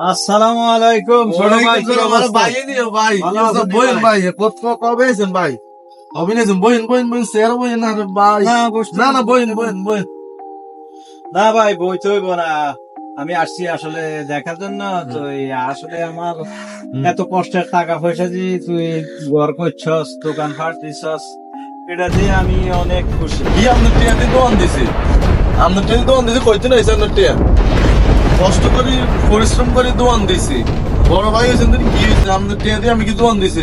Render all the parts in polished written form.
আসসালামু আলাইকুম ছোট ভাই, কি অবস্থা? ভাই দিও ভাই ভালো আছেন বইন ভাই? ভাই কবে আছেন ভাই অভিনয়েছেন বইন স্যার বইন না রে ভাই না, বসতে না বসতে বইন না ভাই, বই তো হইব না। আমি আসছি আসলে দেখার জন্য। তো আসলে আমার এত কষ্টের টাকা পয়সা দিয়ে তুই ঘর করছস, দোকান ফাট দিছস, এটা দিয়ে আমি অনেক খুশি। কি আপনার টিয়া দিয়ে দোয়ান দিছে কইতে না এসে আপনার টিয়া কষ্ট করি পরিশ্রম করে দোয়ান দিছি বড় ভাই হয়েছেন কি হয়েছে আপনার টিয়া দিয়ে আমি কি দোয়ান দিছি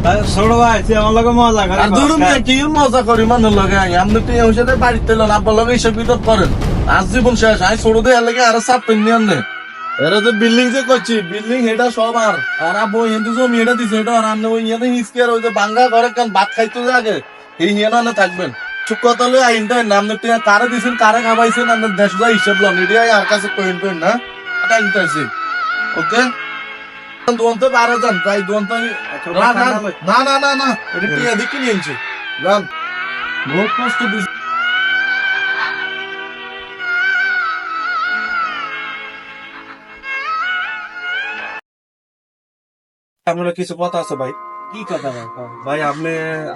তাই ছোট ভাই, তুই আমার লগে মজা করে আর ধরুন কি মজা করি মানুষ লগে আপনার টিয়া হয়েছে বাড়িতে এলেন আব্বার লগে এইসব বিপদ করেন আজ জীবন শেষ আমি ছোট দিয়ে লাগে আরো চাপ পেন আনে এরা যে বিল্ডিং যে করছি বিল্ডিং এটা সব আর আব্বু হিন্দু জমি এটা দিছে এটা আর আপনি ওই ইয়াতে হিসকের ওই যে বাঙ্গা ঘরে কারণ ভাত খাইতে আগে এই নিয়ে না থাকবেন চুপ কথা লই আইনটা নাম কারে দিছেন কারে খাবাইছেন আপনার দেশ যা হিসাব লন এটাই আর কাছে কইন কইন না আইনটা আছে ওকে দোনতে পারে যান তাই দোনতে না এটা টিয়া দিকে নিয়েছে যান বহুত কষ্ট দিছে আপনার কিছু কথা আছে ভাই। কি কথা ভাই? ভাই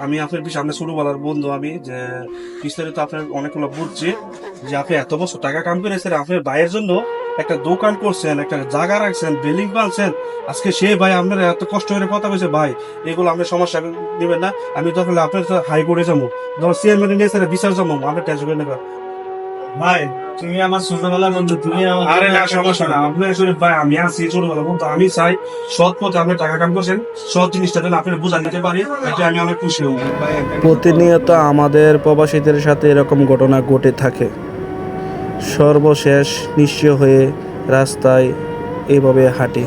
আমি আপনার বিষয়ে আপনার ছোটবেলার বন্ধু আমি যে বিস্তারিত আপনার অনেকগুলো বুঝছি যে আপনি এত বছর টাকা কাম করেছেন আপনার ভাইয়ের জন্য একটা দোকান করছেন, একটা জায়গা রাখছেন, বিল্ডিং বানছেন। আজকে সেই ভাই আপনার এত কষ্ট করে কথা কইছে ভাই, এগুলো আপনার সমস্যা নেবেন না। আমি তখন আপনার হাইকোর্টে যাবো, যখন চেয়ারম্যান নিয়ে বিচার যাবো, আপনার টেনশন করে নেবেন ভাই, তুমি আমার ছোটবেলার বন্ধু, তুমি আমার আরে না সমস্যা না। আপনি আসলে ভাই আমি আছি ছোটবেলা বন্ধু, আমি চাই সৎ পথে আপনি টাকা কাম করছেন, সৎ জিনিসটা যেন আপনি বুঝা নিতে পারি, এটা আমি অনেক খুশি হব ভাই। প্রতিনিয়ত আমাদের প্রবাসীদের সাথে এরকম ঘটনা ঘটে থাকে। সর্বশেষ নিঃস্ব হয়ে রাস্তায় এইভাবে হাঁটি।